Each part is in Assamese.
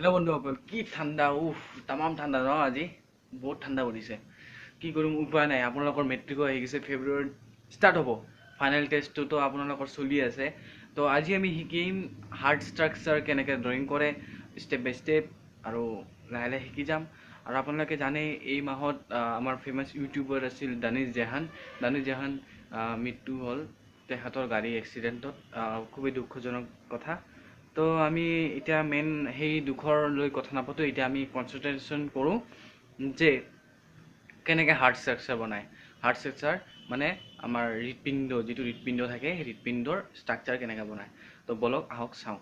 হেল্ল' বন্ধুসকল, কি ঠাণ্ডা! তামাম ঠাণ্ডা ন আজি। বহুত ঠাণ্ডা পৰিছে। কি কৰিম উপায় নাই। আপোনালোকৰ মেট্ৰিকো আহি গৈছে, ফেব্ৰুৱাৰীত ষ্টাৰ্ট হ'ব। ফাইনেল টেষ্টটোতো আপোনালোকৰ চলি আছে। তো আজি আমি শিকিম হাৰ্ট ষ্ট্ৰাকচাৰ কেনেকৈ ড্ৰয়িং কৰে, ষ্টেপ বাই ষ্টেপ, আৰু লাহে লাহে শিকি যাম। আৰু আপোনালোকে জানে এই মাহত আমাৰ ফেমাছ ইউটিউবাৰ আছিল দানিছ জেহান। দানিছ জেহান মৃত্যু হ'ল তেখেতৰ গাড়ী এক্সিডেণ্টত। খুবেই দুখজনক কথা। তো আমি এতিয়া মেইন সেই দুখৰ লৈ কথা নাপাতো। এতিয়া আমি কনচেনট্ৰেশ্যন কৰোঁ যে কেনেকৈ হাৰ্ট ষ্ট্ৰাকচাৰ বনায়। হাৰ্ট ষ্ট্ৰাকচাৰ মানে আমাৰ হৃদপিণ্ড, যিটো হৃদপিণ্ড থাকে সেই হৃদপিণ্ডৰ ষ্ট্ৰাকচাৰ কেনেকৈ বনায়। তো বলক আহক চাওঁ।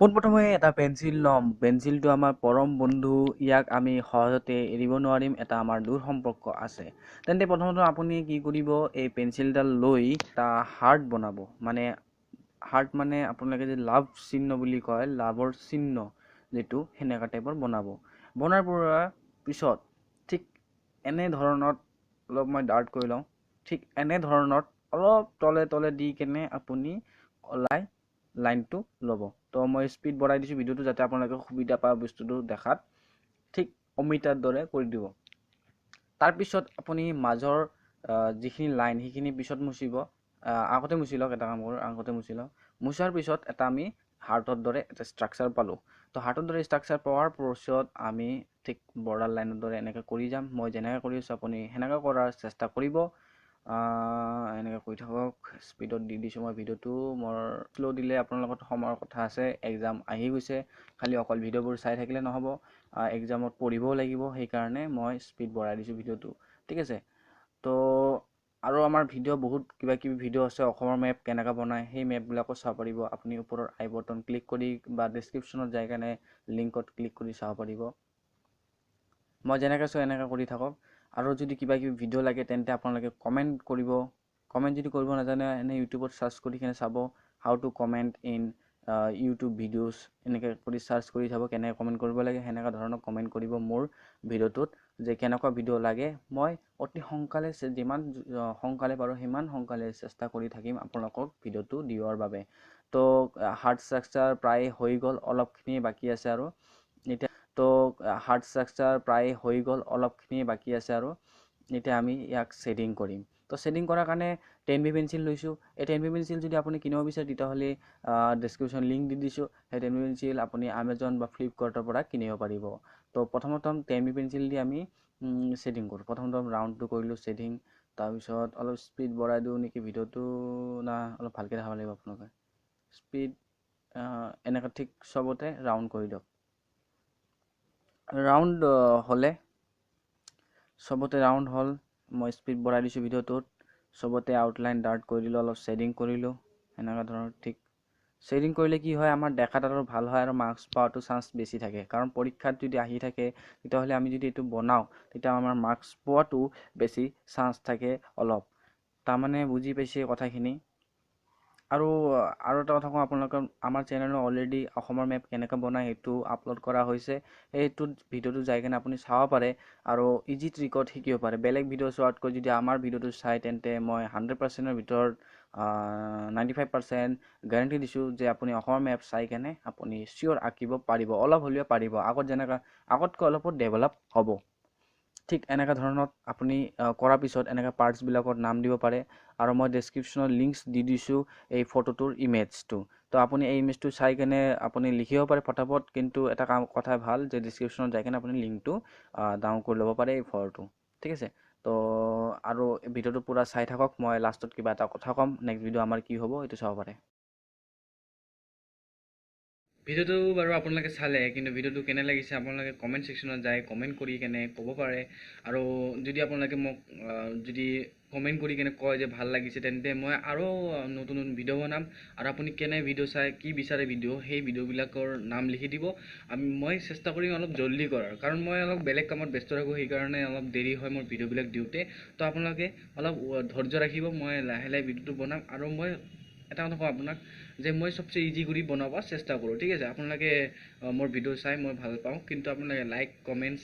পোনপ্ৰথমে এটা পেঞ্চিল ল'ম। পেঞ্চিলটো আমাৰ পৰম বন্ধু, ইয়াক আমি সহজতে এৰিব নোৱাৰিম। এটা আমাৰ দূৰ সম্পৰ্ক আছে। তেন্তে প্ৰথমতে আপুনি কি কৰিব, এই পেঞ্চিলডাল লৈ এটা হাৰ্ট বনাব। মানে হাৰ্ট মানে আপোনালোকে যে লাভ চিহ্ন বুলি কয়, লাভৰ চিহ্ন যিটো, সেনেকুৱা টাইপৰ বনাব। বনাৰ পৰা পিছত ঠিক এনেধৰণত অলপ মই ডাৰ্ট কৰি লওঁ। ঠিক এনেধৰণত অলপ তলে তলে দি কেনে আপুনি ওলাই লাইনটো ল'ব। তো মই স্পীড বঢ়াই দিছোঁ ভিডিঅ'টো, যাতে আপোনালোকে সুবিধা পায় বস্তুটো দেখাত। ঠিক অমিতাৰ দৰে কৰি দিব। তাৰপিছত আপুনি মাজৰ যিখিনি লাইন সেইখিনি পিছত মুচিব। আগতে মুচি লওক, এটা কাম কৰোঁ, আগতে মুচি লওক। মুচাৰ পিছত এটা আমি হাৰ্টৰ দৰে এটা ষ্ট্ৰাকচাৰ পালোঁ। তো হাৰ্টৰ দৰে ষ্ট্ৰাকচাৰ পোৱাৰ পিছত আমি ঠিক বৰ্ডাৰ লাইনৰ দৰে এনেকৈ কৰি যাম। মই যেনেকৈ কৰি আছোঁ আপুনি সেনেকৈ কৰাৰ চেষ্টা কৰিব। এনেকৈ কৰি থাকক। স্পীডত দি দিছোঁ মই ভিডিঅ'টো। মোৰ শ্ল' দিলে আপোনাৰ লগত সময়ৰ কথা আছে। এক্সাম আহি গৈছে, খালি অকল ভিডিঅ'বোৰ চাই থাকিলে নহ'ব, এক্সামত পঢ়িবও লাগিব। সেইকাৰণে মই স্পীড বঢ়াই দিছোঁ ভিডিঅ'টো, ঠিক আছে। তো আৰু আমাৰ ভিডিঅ' বহুত কিবা কিবি ভিডিঅ' আছে, অসমৰ মেপ কেনেকৈ বনায় সেই মেপবিলাকো চাব পাৰিব আপুনি। ওপৰৰ আই বটন ক্লিক কৰি বা ডেছক্ৰিপশ্যনত যাই কেনে লিংকত ক্লিক কৰি চাব পাৰিব। মই যেনেকৈ আছোঁ এনেকৈ কৰি থাকক। আৰু যদি কিবা কিবি ভিডিঅ' লাগে তেন্তে আপোনালোকে কমেণ্ট কৰিব। কমেণ্ট যদি কৰিব নাজানে, এনেই ইউটিউবত চাৰ্চ কৰি কিনে চাব, how to comment in YouTube videos, এনেকৈ কৰি চাৰ্চ কৰি চাব কেনেকৈ কমেণ্ট কৰিব লাগে। সেনেকুৱা ধৰণৰ কমেণ্ট কৰিব মোৰ ভিডিঅ'টোত, যে কেনেকুৱা ভিডিঅ' লাগে। মই অতি সোনকালে, যিমান সোনকালে পাৰোঁ সিমান সোনকালে চেষ্টা কৰি থাকিম আপোনালোকক ভিডিঅ'টো দিয়াৰ বাবে। তো হাৰ্ট ষ্ট্ৰাকচাৰ প্ৰায় হৈ গ'ল, অলপখিনি বাকী আছে আৰু এতিয়া। তো হাৰ্ট ষ্ট্ৰাকচাৰ প্ৰায় হৈ গ'ল, অলপখিনি বাকী আছে আৰু এতিয়া আমি ইয়াক ছেডিং কৰিম। তো ছেডিং কৰাৰ কাৰণে 10B পেঞ্চিল লৈছোঁ। এই 10B পেঞ্চিল যদি আপুনি কিনিব বিচাৰে তেতিয়াহ'লে ডেছক্ৰিপশ্যন লিংক দি দিছোঁ। সেই 10B পেঞ্চিল আপুনি আমাজন বা ফ্লিপকাৰ্টৰ পৰা কিনিব পাৰিব। তো প্ৰথমত 10B পেঞ্চিল দি আমি ছেডিং কৰোঁ। প্ৰথমত ৰাউণ্ডটো কৰিলোঁ ছেডিং। তাৰপিছত অলপ স্পীড বঢ়াই দিওঁ নেকি ভিডিঅ'টো, না অলপ ভালকৈ দেখাব লাগিব আপোনালোকে। স্পীড এনেকৈ ঠিক চবতে ৰাউণ্ড কৰি দিয়ক। ৰাউণ্ড হ'লে, চবতে ৰাউণ্ড হ'ল, মই স্পীড বঢ়াই দিছোঁ ভিডিঅ'টোত। চবতে আউটলাইন ডাৰ্ট কৰি দিলোঁ, অলপ ছেডিং কৰিলোঁ। এনেকুৱা ধৰণৰ ঠিক ছেডিং কৰিলে কি হয়, আমাৰ দেখাত আৰু ভাল হয় আৰু মাৰ্কছ পোৱাটো চান্স বেছি থাকে। কাৰণ পৰীক্ষাত যদি আহি থাকে তেতিয়াহ'লে আমি যদি এইটো বনাওঁ তেতিয়া আমাৰ মাৰ্কছ পোৱাটো বেছি চান্স থাকে অলপ। তাৰমানে বুজি পাইছে কথাখিনি। আৰু এটা কথা কওঁ, আপোনালোকৰ আমাৰ চেনেলত অলৰেডি অসমৰ মেপ কেনেকৈ বনায় সেইটো আপলোড কৰা হৈছে। সেইটোত ভিডিঅ'টো যাই কিনে আপুনি চাব পাৰে আৰু ইজি ট্ৰিকত শিকিব পাৰে। বেলেগ ভিডিঅ' চোৱাতকৈ যদি আমাৰ ভিডিঅ'টো চাই তেন্তে মই 100%ৰ ভিতৰত 95% গেৰাণ্টি দিছোঁ যে আপুনি অসমৰ মেপ চাই কেনে আপুনি চিয়'ৰ আঁকিব পাৰিব, অলপ হ'লেও পাৰিব। আগতকৈ অলপো ডেভেলপ হ'ব। ঠিক এনেকুৱা ধৰণত আপুনি কৰাৰ পিছত এনেকৈ পাৰ্টছবিলাকত নাম দিব পাৰে। আৰু মই ডেছক্ৰিপশ্যনত লিংকছ দি দিছোঁ এই ফটোটোৰ ইমেজটো। তো আপুনি এই ইমেজটো চাই কেনে আপুনি লিখিব পাৰে ফটাফট। কিন্তু এটা কথা ভাল যে ডেছক্ৰিপশ্যনত যাই কেনে আপুনি লিংকটো ডাউন কৰি ল'ব পাৰে এই ফটোটো, ঠিক আছে। তো আৰু ভিডিঅ'টো পূৰা চাই থাকক। মই লাষ্টত কিবা এটা কথা ক'ম, নেক্সট ভিডিঅ' আমাৰ কি হ'ব এইটো চাব পাৰে। ভিডিঅ'টো বাৰু আপোনালোকে চালে, কিন্তু ভিডিঅ'টো কেনে লাগিছে আপোনালোকে কমেণ্ট ছেকশ্যনত যায় কমেণ্ট কৰি কেনে ক'ব পাৰে। আৰু যদি আপোনালোকে মোক যদি কমেণ্ট কৰি কেনে কয় যে ভাল লাগিছে, তেন্তে মই আৰু নতুন নতুন ভিডিঅ' বনাম। আৰু আপুনি কেনে ভিডিঅ' চাই, কি বিচাৰে ভিডিঅ', সেই ভিডিঅ'বিলাকৰ নাম লিখি দিব। মই চেষ্টা কৰিম অলপ জল্দি কৰাৰ, কাৰণ মই অলপ বেলেগ কামত ব্যস্ত থাকোঁ, সেইকাৰণে অলপ দেৰি হয় মোৰ ভিডিঅ'বিলাক দিওঁতে। তো আপোনালোকে অলপ ধৈৰ্য ৰাখিব, মই লাহে লাহে ভিডিঅ'টো বনাম। আৰু মই এটা কথা কওঁ আপোনাক, যে মই চবচে ইজি কৰি বনাব চেষ্টা কৰোঁ, ঠিক আছে। আপোনালোকে মোৰ ভিডিঅ' চাই মই ভাল পাওঁ, কিন্তু আপোনালোকে লাইক, কমেণ্ট,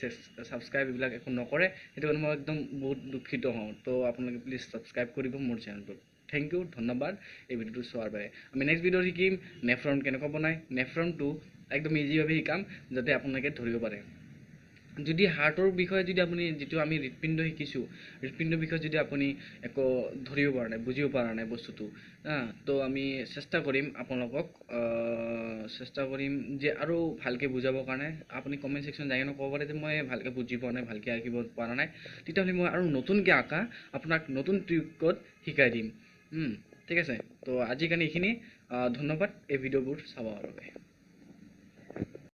ছাবস্ক্ৰাইব এইবিলাক একো নকৰে। সেইটো কাৰণে মই একদম বহুত দুখিত হওঁ। তো আপোনালোকে প্লিজ ছাবস্ক্ৰাইব কৰিব মোৰ চেনেলটোত। থেংক ইউ, ধন্যবাদ এই ভিডিঅ'টো চোৱাৰ বাবে। আমি নেক্সট ভিডিঅ'ত শিকিম নেফ্ৰন কেনেকৈ বনায়। নেফ্ৰনটো একদম ইজিভাৱে শিকাম যাতে আপোনালোকে ধৰিব পাৰে। যদি হাৰ্টৰ বিষয়ে যদি আপুনি যিটো আমি হৃদপিণ্ড শিকিছোঁ, হৃদপিণ্ডৰ বিষয়ে যদি আপুনি একো ধৰিব পৰা নাই, বুজিব পৰা নাই বস্তুটো, তো আমি চেষ্টা কৰিম আপোনালোকক, চেষ্টা কৰিম যে আৰু ভালকৈ বুজাবৰ কাৰণে। আপুনি কমেণ্ট ছেকশ্যন যাই কিনে ক'ব পাৰে যে মই ভালকৈ বুজি পোৱা নাই, ভালকৈ আঁকিব পৰা নাই, তেতিয়াহ'লে মই আৰু নতুনকৈ আঁকা আপোনাক নতুন ট্ৰিকত শিকাই দিম। ঠিক আছে, তো আজিৰ কাৰণে এইখিনি। ধন্যবাদ এই ভিডিঅ'বোৰ চাবৰ বাবে।